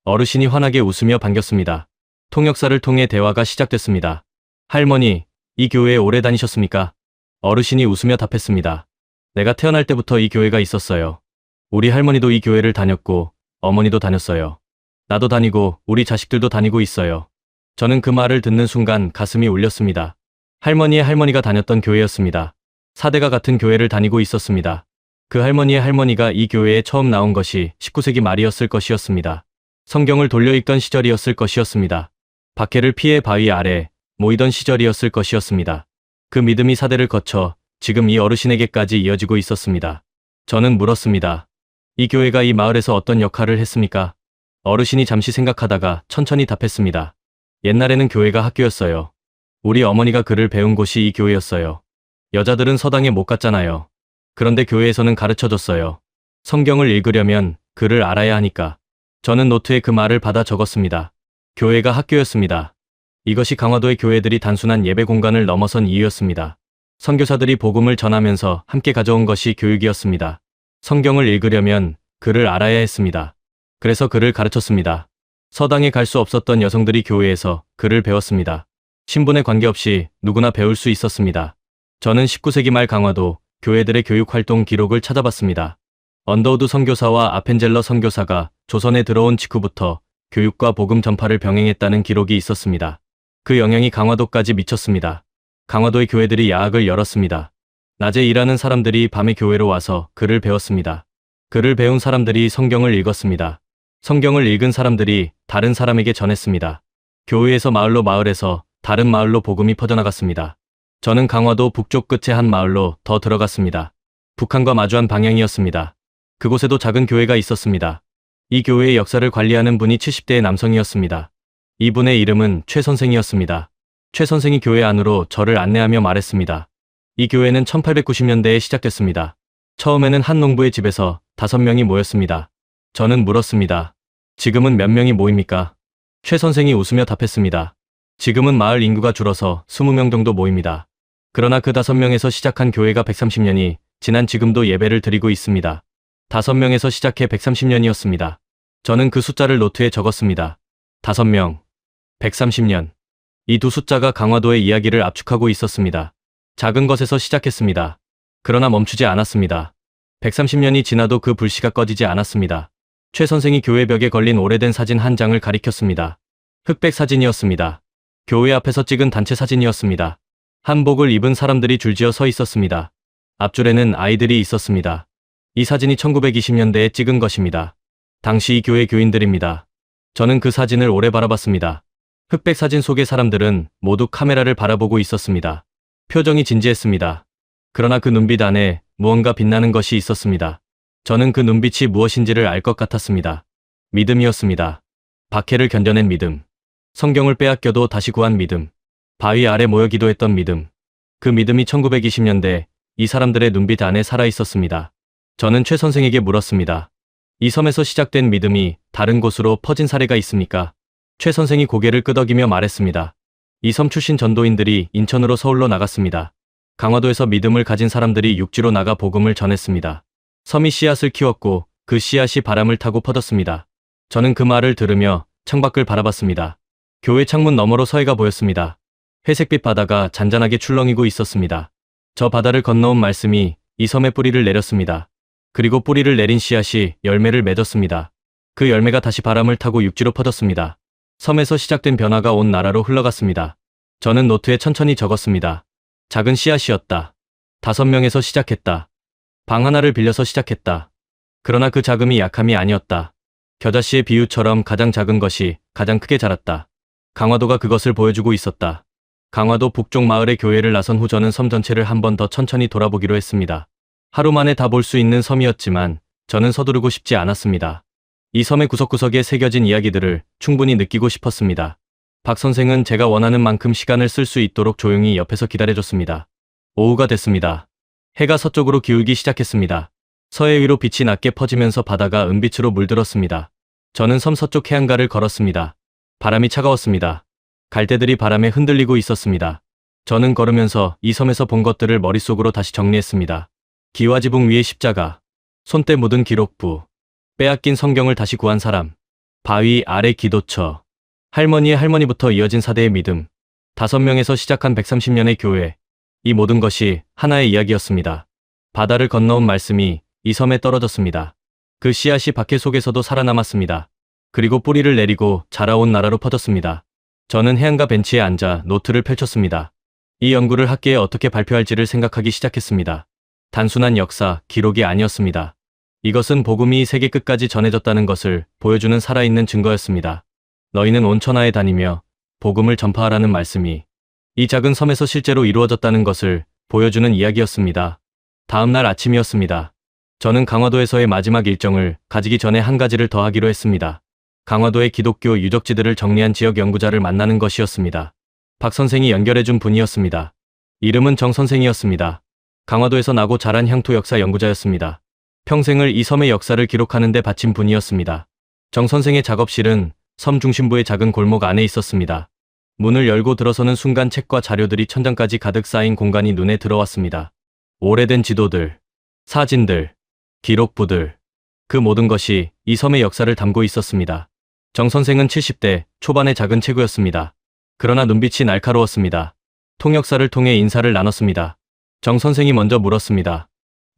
[SPEAKER 1] 어르신이 환하게 웃으며 반겼습니다. 통역사를 통해 대화가 시작됐습니다. 할머니, 이 교회에 오래 다니셨습니까? 어르신이 웃으며 답했습니다. 내가 태어날 때부터 이 교회가 있었어요. 우리 할머니도 이 교회를 다녔고 어머니도 다녔어요. 나도 다니고 우리 자식들도 다니고 있어요. 저는 그 말을 듣는 순간 가슴이 울렸습니다. 할머니의 할머니가 다녔던 교회였습니다. 4대가 같은 교회를 다니고 있었습니다. 그 할머니의 할머니가 이 교회에 처음 나온 것이 19세기 말이었을 것이었습니다. 성경을 돌려 읽던 시절이었을 것이었습니다. 박해를 피해 바위 아래 모이던 시절이었을 것이었습니다. 그 믿음이 4대를 거쳐 지금 이 어르신에게까지 이어지고 있었습니다. 저는 물었습니다. 이 교회가 이 마을에서 어떤 역할을 했습니까? 어르신이 잠시 생각하다가 천천히 답했습니다. 옛날에는 교회가 학교였어요. 우리 어머니가 글을 배운 곳이 이 교회였어요. 여자들은 서당에 못 갔잖아요. 그런데 교회에서는 가르쳐줬어요. 성경을 읽으려면 글을 알아야 하니까. 저는 노트에 그 말을 받아 적었습니다. 교회가 학교였습니다. 이것이 강화도의 교회들이 단순한 예배 공간을 넘어선 이유였습니다. 선교사들이 복음을 전하면서 함께 가져온 것이 교육이었습니다. 성경을 읽으려면 글을 알아야 했습니다. 그래서 글을 가르쳤습니다. 서당에 갈 수 없었던 여성들이 교회에서 글을 배웠습니다. 신분에 관계없이 누구나 배울 수 있었습니다. 저는 19세기 말 강화도 교회들의 교육활동 기록을 찾아봤습니다. 언더우드 선교사와 아펜젤러 선교사가 조선에 들어온 직후부터 교육과 복음 전파를 병행했다는 기록이 있었습니다. 그 영향이 강화도까지 미쳤습니다. 강화도의 교회들이 야학을 열었습니다. 낮에 일하는 사람들이 밤에 교회로 와서 글을 배웠습니다. 글을 배운 사람들이 성경을 읽었습니다. 성경을 읽은 사람들이 다른 사람에게 전했습니다. 교회에서 마을로 마을에서 다른 마을로 복음이 퍼져나갔습니다. 저는 강화도 북쪽 끝의 한 마을로 더 들어갔습니다. 북한과 마주한 방향이었습니다. 그곳에도 작은 교회가 있었습니다. 이 교회의 역사를 관리하는 분이 70대의 남성이었습니다. 이분의 이름은 최 선생이었습니다. 최 선생이 교회 안으로 저를 안내하며 말했습니다. 이 교회는 1890년대에 시작됐습니다. 처음에는 한 농부의 집에서 5명이 모였습니다. 저는 물었습니다. 지금은 몇 명이 모입니까? 최 선생이 웃으며 답했습니다. 지금은 마을 인구가 줄어서 20명 정도 모입니다. 그러나 그 5명에서 시작한 교회가 130년이 지난 지금도 예배를 드리고 있습니다. 5명에서 시작해 130년이었습니다. 저는 그 숫자를 노트에 적었습니다. 5명, 130년. 이 두 숫자가 강화도의 이야기를 압축하고 있었습니다. 작은 것에서 시작했습니다. 그러나 멈추지 않았습니다. 130년이 지나도 그 불씨가 꺼지지 않았습니다. 최 선생이 교회 벽에 걸린 오래된 사진 한 장을 가리켰습니다. 흑백 사진이었습니다. 교회 앞에서 찍은 단체 사진이었습니다. 한복을 입은 사람들이 줄지어 서 있었습니다. 앞줄에는 아이들이 있었습니다. 이 사진이 1920년대에 찍은 것입니다. 당시 이 교회 교인들입니다. 저는 그 사진을 오래 바라봤습니다. 흑백 사진 속의 사람들은 모두 카메라를 바라보고 있었습니다. 표정이 진지했습니다. 그러나 그 눈빛 안에 무언가 빛나는 것이 있었습니다. 저는 그 눈빛이 무엇인지를 알 것 같았습니다. 믿음이었습니다. 박해를 견뎌낸 믿음. 성경을 빼앗겨도 다시 구한 믿음. 바위 아래 모여 기도했던 믿음. 그 믿음이 1920년대 이 사람들의 눈빛 안에 살아 있었습니다. 저는 최 선생에게 물었습니다. 이 섬에서 시작된 믿음이 다른 곳으로 퍼진 사례가 있습니까? 최 선생이 고개를 끄덕이며 말했습니다. 이 섬 출신 전도인들이 인천으로 서울로 나갔습니다. 강화도에서 믿음을 가진 사람들이 육지로 나가 복음을 전했습니다. 섬이 씨앗을 키웠고 그 씨앗이 바람을 타고 퍼졌습니다. 저는 그 말을 들으며 창밖을 바라봤습니다. 교회 창문 너머로 서해가 보였습니다. 회색빛 바다가 잔잔하게 출렁이고 있었습니다. 저 바다를 건너온 말씀이 이 섬에 뿌리를 내렸습니다. 그리고 뿌리를 내린 씨앗이 열매를 맺었습니다. 그 열매가 다시 바람을 타고 육지로 퍼졌습니다. 섬에서 시작된 변화가 온 나라로 흘러갔습니다. 저는 노트에 천천히 적었습니다. 작은 씨앗이었다. 5명에서 시작했다. 방 하나를 빌려서 시작했다. 그러나 그 자금이 약함이 아니었다. 겨자씨의 비유처럼 가장 작은 것이 가장 크게 자랐다. 강화도가 그것을 보여주고 있었다. 강화도 북쪽 마을의 교회를 나선 후 저는 섬 전체를 한 번 더 천천히 돌아보기로 했습니다. 하루 만에 다 볼 수 있는 섬이었지만 저는 서두르고 싶지 않았습니다. 이 섬의 구석구석에 새겨진 이야기들을 충분히 느끼고 싶었습니다. 박 선생은 제가 원하는 만큼 시간을 쓸 수 있도록 조용히 옆에서 기다려줬습니다. 오후가 됐습니다. 해가 서쪽으로 기울기 시작했습니다. 서해 위로 빛이 낮게 퍼지면서 바다가 은빛으로 물들었습니다. 저는 섬 서쪽 해안가를 걸었습니다. 바람이 차가웠습니다. 갈대들이 바람에 흔들리고 있었습니다. 저는 걸으면서 이 섬에서 본 것들을 머릿속으로 다시 정리했습니다. 기와지붕 위의 십자가, 손때 묻은 기록부, 빼앗긴 성경을 다시 구한 사람, 바위 아래 기도처, 할머니의 할머니부터 이어진 사대의 믿음, 5명에서 시작한 130년의 교회, 이 모든 것이 하나의 이야기였습니다. 바다를 건너온 말씀이 이 섬에 떨어졌습니다. 그 씨앗이 박해 속에서도 살아남았습니다. 그리고 뿌리를 내리고 자라온 나라로 퍼졌습니다. 저는 해안가 벤치에 앉아 노트를 펼쳤습니다. 이 연구를 학계에 어떻게 발표할지를 생각하기 시작했습니다. 단순한 역사, 기록이 아니었습니다. 이것은 복음이 세계 끝까지 전해졌다는 것을 보여주는 살아있는 증거였습니다. 너희는 온 천하에 다니며 복음을 전파하라는 말씀이 이 작은 섬에서 실제로 이루어졌다는 것을 보여주는 이야기였습니다. 다음 날 아침이었습니다. 저는 강화도에서의 마지막 일정을 가지기 전에 한 가지를 더 하기로 했습니다. 강화도의 기독교 유적지들을 정리한 지역 연구자를 만나는 것이었습니다. 박 선생이 연결해준 분이었습니다. 이름은 정 선생이었습니다. 강화도에서 나고 자란 향토 역사 연구자였습니다. 평생을 이 섬의 역사를 기록하는 데 바친 분이었습니다. 정 선생의 작업실은 섬 중심부의 작은 골목 안에 있었습니다. 문을 열고 들어서는 순간 책과 자료들이 천장까지 가득 쌓인 공간이 눈에 들어왔습니다. 오래된 지도들, 사진들, 기록부들, 그 모든 것이 이 섬의 역사를 담고 있었습니다. 정 선생은 70대 초반의 작은 체구였습니다. 그러나 눈빛이 날카로웠습니다. 통역사를 통해 인사를 나눴습니다. 정 선생이 먼저 물었습니다.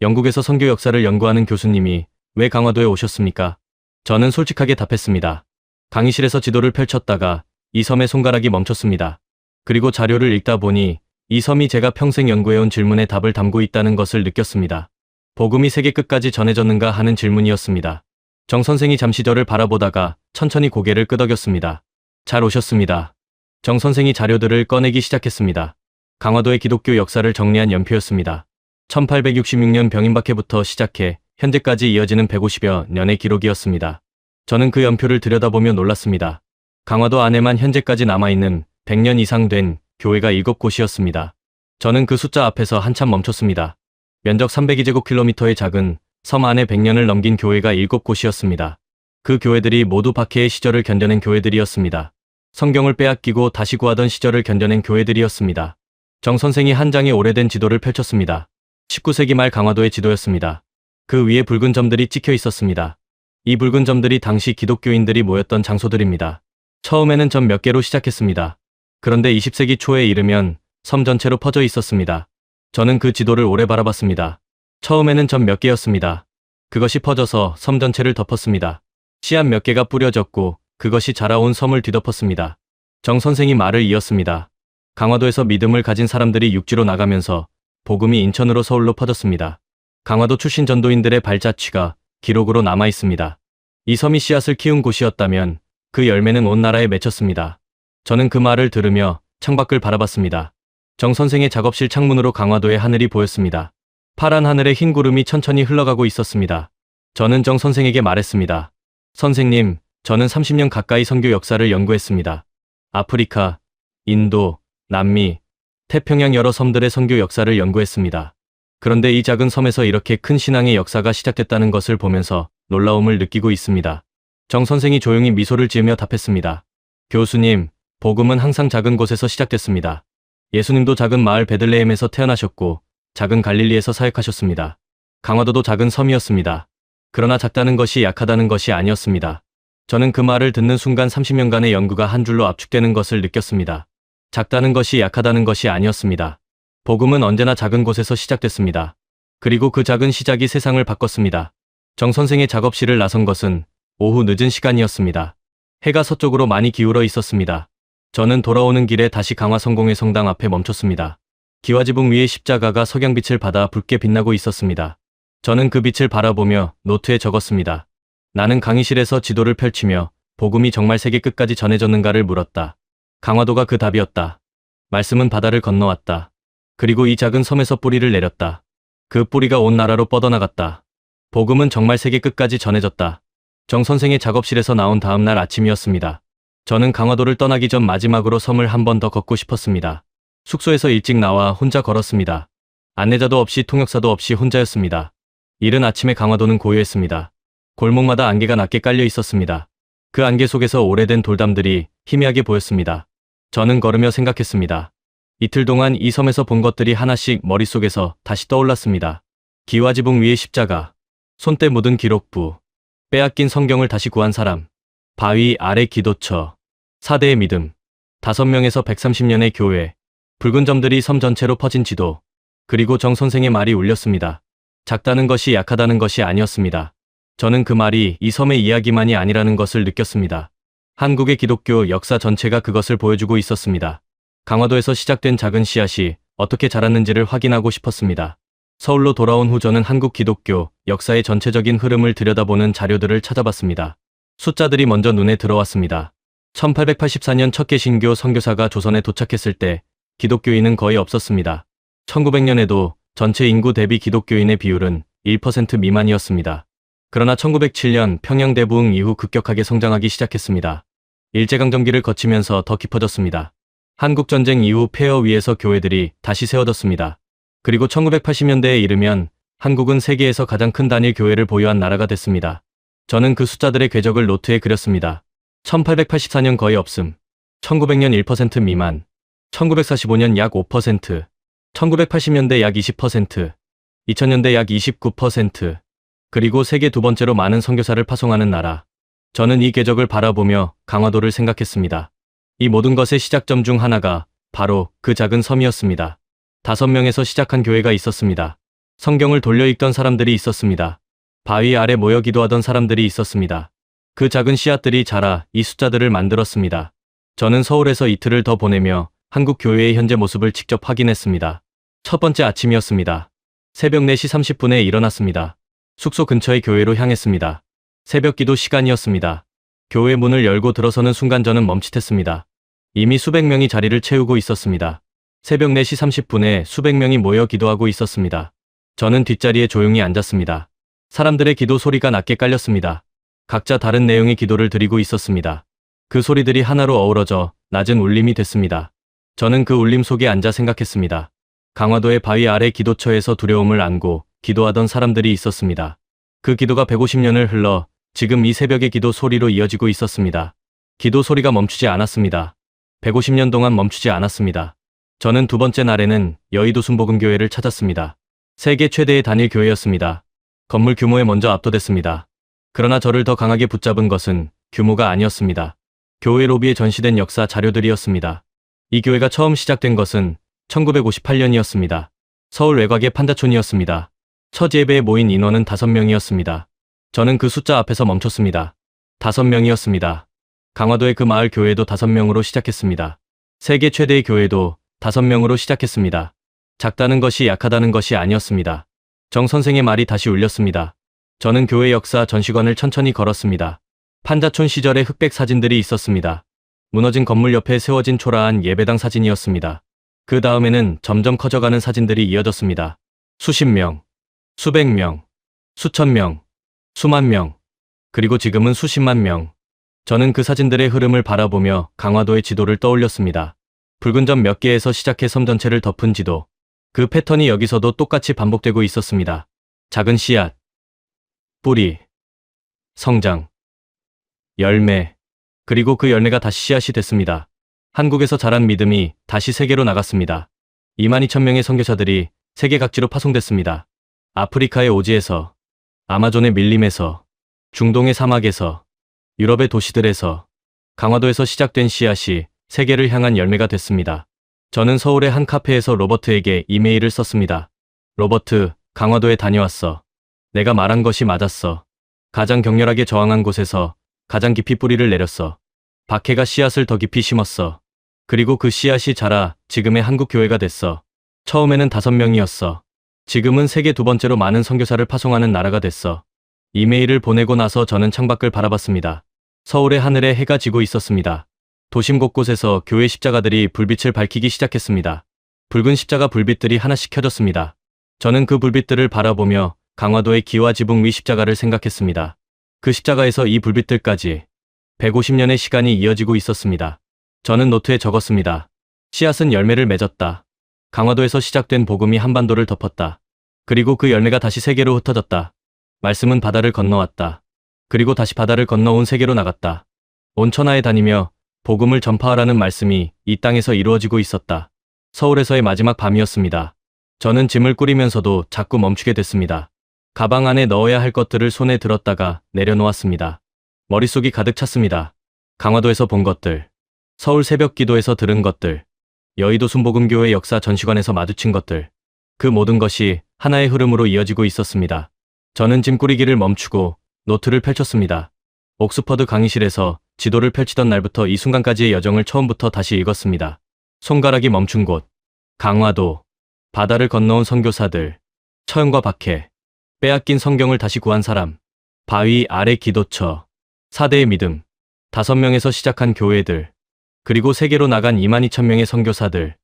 [SPEAKER 1] 영국에서 선교 역사를 연구하는 교수님이 왜 강화도에 오셨습니까? 저는 솔직하게 답했습니다. 강의실에서 지도를 펼쳤다가 이 섬의 손가락이 멈췄습니다. 그리고 자료를 읽다 보니 이 섬이 제가 평생 연구해온 질문에 답을 담고 있다는 것을 느꼈습니다. 복음이 세계 끝까지 전해졌는가 하는 질문이었습니다. 정 선생이 잠시 저를 바라보다가 천천히 고개를 끄덕였습니다. 잘 오셨습니다. 정 선생이 자료들을 꺼내기 시작했습니다. 강화도의 기독교 역사를 정리한 연표였습니다. 1866년 병인박해부터 시작해 현재까지 이어지는 150여 년의 기록이었습니다. 저는 그 연표를 들여다보며 놀랐습니다. 강화도 안에만 현재까지 남아있는 100년 이상 된 교회가 7곳이었습니다. 저는 그 숫자 앞에서 한참 멈췄습니다. 면적 302제곱킬로미터의 작은 섬 안에 100년을 넘긴 교회가 7곳이었습니다. 그 교회들이 모두 박해의 시절을 견뎌낸 교회들이었습니다. 성경을 빼앗기고 다시 구하던 시절을 견뎌낸 교회들이었습니다. 정 선생이 한 장의 오래된 지도를 펼쳤습니다. 19세기 말 강화도의 지도였습니다. 그 위에 붉은 점들이 찍혀 있었습니다. 이 붉은 점들이 당시 기독교인들이 모였던 장소들입니다. 처음에는 점 몇 개로 시작했습니다. 그런데 20세기 초에 이르면 섬 전체로 퍼져 있었습니다. 저는 그 지도를 오래 바라봤습니다. 처음에는 점 몇 개였습니다. 그것이 퍼져서 섬 전체를 덮었습니다. 씨앗 몇 개가 뿌려졌고 그것이 자라온 섬을 뒤덮었습니다. 정 선생이 말을 이었습니다. 강화도에서 믿음을 가진 사람들이 육지로 나가면서 복음이 인천으로 서울로 퍼졌습니다. 강화도 출신 전도인들의 발자취가 기록으로 남아 있습니다. 이 섬이 씨앗을 키운 곳이었다면 그 열매는 온 나라에 맺혔습니다. 저는 그 말을 들으며 창밖을 바라봤습니다. 정 선생의 작업실 창문으로 강화도의 하늘이 보였습니다. 파란 하늘에 흰 구름이 천천히 흘러가고 있었습니다. 저는 정 선생에게 말했습니다. 선생님, 저는 30년 가까이 선교 역사를 연구했습니다. 아프리카, 인도, 남미, 태평양 여러 섬들의 선교 역사를 연구했습니다. 그런데 이 작은 섬에서 이렇게 큰 신앙의 역사가 시작됐다는 것을 보면서 놀라움을 느끼고 있습니다. 정 선생이 조용히 미소를 지으며 답했습니다. 교수님, 복음은 항상 작은 곳에서 시작됐습니다. 예수님도 작은 마을 베들레헴에서 태어나셨고 작은 갈릴리에서 사역하셨습니다. 강화도도 작은 섬이었습니다. 그러나 작다는 것이 약하다는 것이 아니었습니다. 저는 그 말을 듣는 순간 30년간의 연구가 한 줄로 압축되는 것을 느꼈습니다. 작다는 것이 약하다는 것이 아니었습니다. 복음은 언제나 작은 곳에서 시작됐습니다. 그리고 그 작은 시작이 세상을 바꿨습니다. 정 선생의 작업실을 나선 것은 오후 늦은 시간이었습니다. 해가 서쪽으로 많이 기울어 있었습니다. 저는 돌아오는 길에 다시 강화 성공회 성당 앞에 멈췄습니다. 기와지붕 위에 십자가가 석양빛을 받아 붉게 빛나고 있었습니다. 저는 그 빛을 바라보며 노트에 적었습니다. 나는 강의실에서 지도를 펼치며 복음이 정말 세계 끝까지 전해졌는가를 물었다. 강화도가 그 답이었다. 말씀은 바다를 건너왔다. 그리고 이 작은 섬에서 뿌리를 내렸다. 그 뿌리가 온 나라로 뻗어나갔다. 복음은 정말 세계 끝까지 전해졌다. 정 선생의 작업실에서 나온 다음 날 아침이었습니다. 저는 강화도를 떠나기 전 마지막으로 섬을 한 번 더 걷고 싶었습니다. 숙소에서 일찍 나와 혼자 걸었습니다. 안내자도 없이 통역사도 없이 혼자였습니다. 이른 아침에 강화도는 고요했습니다. 골목마다 안개가 낮게 깔려 있었습니다. 그 안개 속에서 오래된 돌담들이 희미하게 보였습니다. 저는 걸으며 생각했습니다. 이틀 동안 이 섬에서 본 것들이 하나씩 머릿속에서 다시 떠올랐습니다. 기와지붕 위의 십자가, 손때 묻은 기록부, 빼앗긴 성경을 다시 구한 사람, 바위 아래 기도처, 4대의 믿음, 5명에서 130년의 교회, 붉은 점들이 섬 전체로 퍼진 지도, 그리고 정 선생의 말이 울렸습니다. 작다는 것이 약하다는 것이 아니었습니다. 저는 그 말이 이 섬의 이야기만이 아니라는 것을 느꼈습니다. 한국의 기독교 역사 전체가 그것을 보여주고 있었습니다. 강화도에서 시작된 작은 씨앗이 어떻게 자랐는지를 확인하고 싶었습니다. 서울로 돌아온 후 저는 한국 기독교 역사의 전체적인 흐름을 들여다보는 자료들을 찾아봤습니다. 숫자들이 먼저 눈에 들어왔습니다. 1884년 첫 개신교 선교사가 조선에 도착했을 때 기독교인은 거의 없었습니다. 1900년에도 전체 인구 대비 기독교인의 비율은 1% 미만이었습니다. 그러나 1907년 평양 대부흥 이후 급격하게 성장하기 시작했습니다. 일제강점기를 거치면서 더 깊어졌습니다. 한국전쟁 이후 폐허 위에서 교회들이 다시 세워졌습니다. 그리고 1980년대에 이르면 한국은 세계에서 가장 큰 단일 교회를 보유한 나라가 됐습니다. 저는 그 숫자들의 궤적을 노트에 그렸습니다. 1884년 거의 없음, 1900년 1% 미만, 1945년 약 5%, 1980년대 약 20%, 2000년대 약 29%, 그리고 세계 두 번째로 많은 선교사를 파송하는 나라. 저는 이 궤적을 바라보며 강화도를 생각했습니다. 이 모든 것의 시작점 중 하나가 바로 그 작은 섬이었습니다. 5명에서 시작한 교회가 있었습니다. 성경을 돌려 읽던 사람들이 있었습니다. 바위 아래 모여 기도하던 사람들이 있었습니다. 그 작은 씨앗들이 자라 이 숫자들을 만들었습니다. 저는 서울에서 이틀을 더 보내며 한국 교회의 현재 모습을 직접 확인했습니다. 첫 번째 아침이었습니다. 새벽 4시 30분에 일어났습니다. 숙소 근처의 교회로 향했습니다. 새벽 기도 시간이었습니다. 교회 문을 열고 들어서는 순간 저는 멈칫했습니다. 이미 수백 명이 자리를 채우고 있었습니다. 새벽 4시 30분에 수백 명이 모여 기도하고 있었습니다. 저는 뒷자리에 조용히 앉았습니다. 사람들의 기도 소리가 낮게 깔렸습니다. 각자 다른 내용의 기도를 드리고 있었습니다. 그 소리들이 하나로 어우러져 낮은 울림이 됐습니다. 저는 그 울림 속에 앉아 생각했습니다. 강화도의 바위 아래 기도처에서 두려움을 안고 기도하던 사람들이 있었습니다. 그 기도가 150년을 흘러 지금 이 새벽의 기도 소리로 이어지고 있었습니다. 기도 소리가 멈추지 않았습니다. 150년 동안 멈추지 않았습니다. 저는 두 번째 날에는 여의도 순복음교회를 찾았습니다. 세계 최대의 단일 교회였습니다. 건물 규모에 먼저 압도됐습니다. 그러나 저를 더 강하게 붙잡은 것은 규모가 아니었습니다. 교회 로비에 전시된 역사 자료들이었습니다. 이 교회가 처음 시작된 것은 1958년이었습니다. 서울 외곽의 판자촌이었습니다. 첫 예배에 모인 인원은 5명이었습니다. 저는 그 숫자 앞에서 멈췄습니다. 5명이었습니다. 강화도의 그 마을 교회도 5명으로 시작했습니다. 세계 최대의 교회도 5명으로 시작했습니다. 작다는 것이 약하다는 것이 아니었습니다. 정 선생의 말이 다시 울렸습니다. 저는 교회 역사 전시관을 천천히 걸었습니다. 판자촌 시절의 흑백 사진들이 있었습니다. 무너진 건물 옆에 세워진 초라한 예배당 사진이었습니다. 그 다음에는 점점 커져가는 사진들이 이어졌습니다. 수십 명, 수백 명, 수천 명, 수만 명, 그리고 지금은 수십만 명. 저는 그 사진들의 흐름을 바라보며 강화도의 지도를 떠올렸습니다. 붉은 점 몇 개에서 시작해 섬 전체를 덮은 지도. 그 패턴이 여기서도 똑같이 반복되고 있었습니다. 작은 씨앗, 뿌리, 성장, 열매, 그리고 그 열매가 다시 씨앗이 됐습니다. 한국에서 자란 믿음이 다시 세계로 나갔습니다. 22,000명의 선교사들이 세계 각지로 파송됐습니다. 아프리카의 오지에서, 아마존의 밀림에서, 중동의 사막에서, 유럽의 도시들에서, 강화도에서 시작된 씨앗이 세계를 향한 열매가 됐습니다. 저는 서울의 한 카페에서 로버트에게 이메일을 썼습니다. 로버트, 강화도에 다녀왔어. 내가 말한 것이 맞았어. 가장 격렬하게 저항한 곳에서 가장 깊이 뿌리를 내렸어. 박해가 씨앗을 더 깊이 심었어. 그리고 그 씨앗이 자라 지금의 한국 교회가 됐어. 처음에는 5명이었어. 지금은 세계 두 번째로 많은 선교사를 파송하는 나라가 됐어. 이메일을 보내고 나서 저는 창밖을 바라봤습니다. 서울의 하늘에 해가 지고 있었습니다. 도심 곳곳에서 교회 십자가들이 불빛을 밝히기 시작했습니다. 붉은 십자가 불빛들이 하나씩 켜졌습니다. 저는 그 불빛들을 바라보며 강화도의 기와 지붕 위 십자가를 생각했습니다. 그 십자가에서 이 불빛들까지 150년의 시간이 이어지고 있었습니다. 저는 노트에 적었습니다. 씨앗은 열매를 맺었다. 강화도에서 시작된 복음이 한반도를 덮었다. 그리고 그 열매가 다시 세계로 흩어졌다. 말씀은 바다를 건너왔다. 그리고 다시 바다를 건너 온 세계로 나갔다. 온 천하에 다니며 복음을 전파하라는 말씀이 이 땅에서 이루어지고 있었다. 서울에서의 마지막 밤이었습니다. 저는 짐을 꾸리면서도 자꾸 멈추게 됐습니다. 가방 안에 넣어야 할 것들을 손에 들었다가 내려놓았습니다. 머릿속이 가득 찼습니다. 강화도에서 본 것들, 서울 새벽 기도에서 들은 것들, 여의도 순복음교회 역사 전시관에서 마주친 것들, 그 모든 것이 하나의 흐름으로 이어지고 있었습니다. 저는 짐 꾸리기를 멈추고 노트를 펼쳤습니다. 옥스퍼드 강의실에서 지도를 펼치던 날부터 이 순간까지의 여정을 처음부터 다시 읽었습니다. 손가락이 멈춘 곳, 강화도, 바다를 건너온 선교사들, 처형과 박해, 빼앗긴 성경을 다시 구한 사람, 바위 아래 기도처, 4대의 믿음, 5명에서 시작한 교회들, 그리고 세계로 나간 22,000명의 선교사들.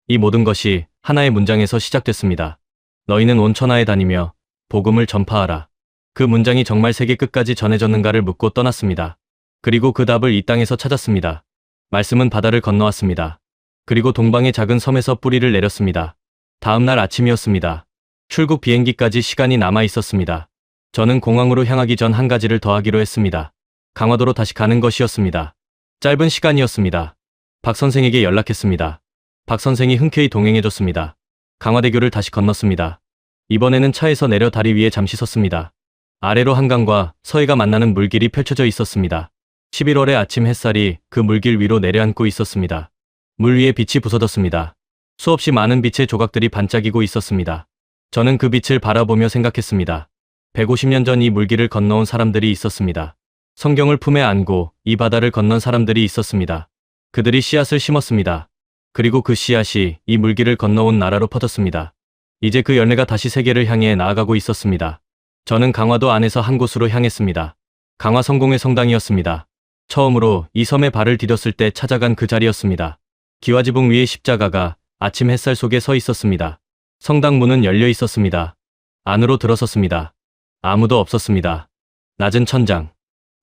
[SPEAKER 1] 이 모든 것이 하나의 문장에서 시작됐습니다. 너희는 온 천하에 다니며 복음을 전파하라. 그 문장이 정말 세계 끝까지 전해졌는가를 묻고 떠났습니다. 그리고 그 답을 이 땅에서 찾았습니다. 말씀은 바다를 건너왔습니다. 그리고 동방의 작은 섬에서 뿌리를 내렸습니다. 다음 날 아침이었습니다. 출국 비행기까지 시간이 남아 있었습니다. 저는 공항으로 향하기 전 한 가지를 더 하기로 했습니다. 강화도로 다시 가는 것이었습니다. 짧은 시간이었습니다. 박 선생에게 연락했습니다. 박 선생이 흔쾌히 동행해줬습니다. 강화대교를 다시 건넜습니다. 이번에는 차에서 내려 다리 위에 잠시 섰습니다. 아래로 한강과 서해가 만나는 물길이 펼쳐져 있었습니다. 11월의 아침 햇살이 그 물길 위로 내려앉고 있었습니다. 물 위에 빛이 부서졌습니다. 수없이 많은 빛의 조각들이 반짝이고 있었습니다. 저는 그 빛을 바라보며 생각했습니다. 150년 전 이 물길을 건너온 사람들이 있었습니다. 성경을 품에 안고 이 바다를 건넌 사람들이 있었습니다. 그들이 씨앗을 심었습니다. 그리고 그 씨앗이 이 물길을 건너온 나라로 퍼졌습니다. 이제 그 열매가 다시 세계를 향해 나아가고 있었습니다. 저는 강화도 안에서 한 곳으로 향했습니다. 강화 성공의 성당이었습니다. 처음으로 이 섬에 발을 디뎠을 때 찾아간 그 자리였습니다. 기와지붕 위에 십자가가 아침 햇살 속에 서 있었습니다. 성당 문은 열려 있었습니다. 안으로 들어섰습니다. 아무도 없었습니다. 낮은 천장,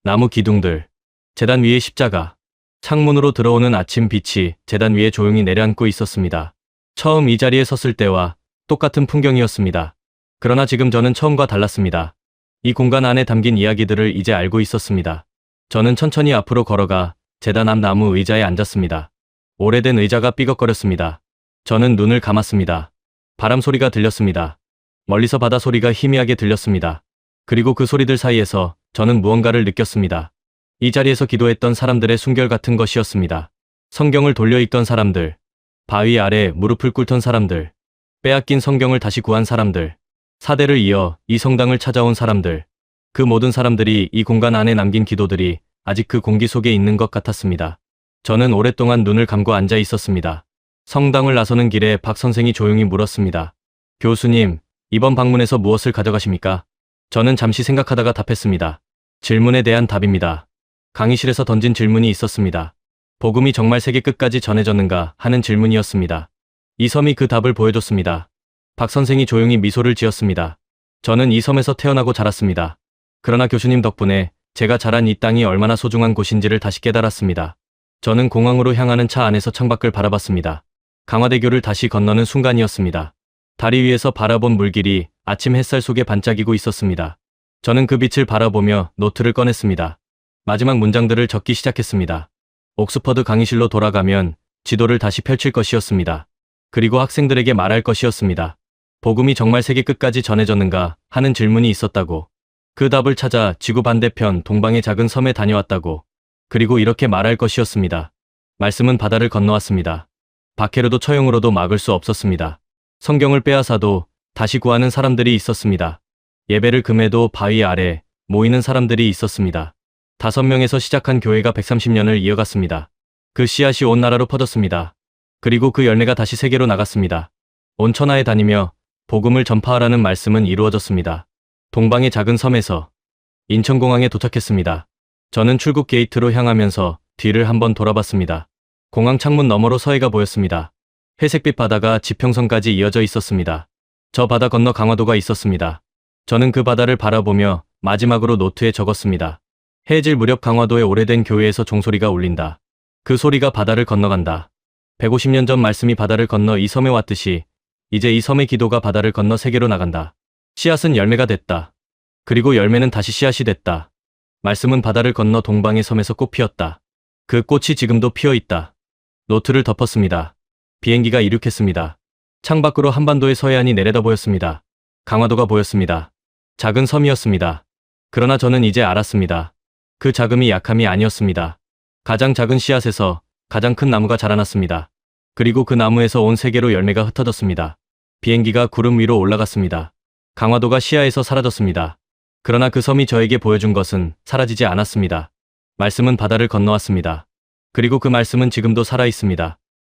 [SPEAKER 1] 나무 기둥들, 제단 위에 십자가, 창문으로 들어오는 아침 빛이 제단 위에 조용히 내려앉고 있었습니다. 처음 이 자리에 섰을 때와 똑같은 풍경이었습니다. 그러나 지금 저는 처음과 달랐습니다. 이 공간 안에 담긴 이야기들을 이제 알고 있었습니다. 저는 천천히 앞으로 걸어가 제단 앞 나무 의자에 앉았습니다. 오래된 의자가 삐걱거렸습니다. 저는 눈을 감았습니다. 바람 소리가 들렸습니다. 멀리서 바다 소리가 희미하게 들렸습니다. 그리고 그 소리들 사이에서 저는 무언가를 느꼈습니다. 이 자리에서 기도했던 사람들의 순결 같은 것이었습니다. 성경을 돌려 읽던 사람들, 바위 아래 무릎을 꿇던 사람들, 빼앗긴 성경을 다시 구한 사람들, 4대를 이어 이 성당을 찾아온 사람들, 그 모든 사람들이 이 공간 안에 남긴 기도들이 아직 그 공기 속에 있는 것 같았습니다. 저는 오랫동안 눈을 감고 앉아 있었습니다. 성당을 나서는 길에 박 선생이 조용히 물었습니다. 교수님, 이번 방문에서 무엇을 가져가십니까? 저는 잠시 생각하다가 답했습니다. 질문에 대한 답입니다. 강의실에서 던진 질문이 있었습니다. 복음이 정말 세계 끝까지 전해졌는가 하는 질문이었습니다. 이 섬이 그 답을 보여줬습니다. 박 선생이 조용히 미소를 지었습니다. 저는 이 섬에서 태어나고 자랐습니다. 그러나 교수님 덕분에 제가 자란 이 땅이 얼마나 소중한 곳인지를 다시 깨달았습니다. 저는 공항으로 향하는 차 안에서 창밖을 바라봤습니다. 강화대교를 다시 건너는 순간이었습니다. 다리 위에서 바라본 물길이 아침 햇살 속에 반짝이고 있었습니다. 저는 그 빛을 바라보며 노트를 꺼냈습니다. 마지막 문장들을 적기 시작했습니다. 옥스퍼드 강의실로 돌아가면 지도를 다시 펼칠 것이었습니다. 그리고 학생들에게 말할 것이었습니다. 복음이 정말 세계 끝까지 전해졌는가 하는 질문이 있었다고. 그 답을 찾아 지구 반대편 동방의 작은 섬에 다녀왔다고. 그리고 이렇게 말할 것이었습니다. 말씀은 바다를 건너왔습니다. 박해로도 처형으로도 막을 수 없었습니다. 성경을 빼앗아도 다시 구하는 사람들이 있었습니다. 예배를 금해도 바위 아래 모이는 사람들이 있었습니다. 5명에서 시작한 교회가 130년을 이어갔습니다. 그 씨앗이 온 나라로 퍼졌습니다. 그리고 그 열매가 다시 세계로 나갔습니다. 온 천하에 다니며 복음을 전파하라는 말씀은 이루어졌습니다. 동방의 작은 섬에서 인천공항에 도착했습니다. 저는 출국 게이트로 향하면서 뒤를 한번 돌아봤습니다. 공항 창문 너머로 서해가 보였습니다. 회색빛 바다가 지평선까지 이어져 있었습니다. 저 바다 건너 강화도가 있었습니다. 저는 그 바다를 바라보며 마지막으로 노트에 적었습니다. 해질 무렵 강화도의 오래된 교회에서 종소리가 울린다. 그 소리가 바다를 건너간다. 150년 전 말씀이 바다를 건너 이 섬에 왔듯이 이제 이 섬의 기도가 바다를 건너 세계로 나간다. 씨앗은 열매가 됐다. 그리고 열매는 다시 씨앗이 됐다. 말씀은 바다를 건너 동방의 섬에서 꽃 피었다. 그 꽃이 지금도 피어 있다. 노트를 덮었습니다. 비행기가 이륙했습니다. 창밖으로 한반도의 서해안이 내려다 보였습니다. 강화도가 보였습니다. 작은 섬이었습니다. 그러나 저는 이제 알았습니다. 그 자금이 약함이 아니었습니다. 가장 작은 씨앗에서 가장 큰 나무가 자라났습니다. 그리고 그 나무에서 온 세계로 열매가 흩어졌습니다. 비행기가 구름 위로 올라갔습니다. 강화도가 시야에서 사라졌습니다. 그러나 그 섬이 저에게 보여준 것은 사라지지 않았습니다. 말씀은 바다를 건너왔습니다. 그리고 그 말씀은 지금도 살아있습니다.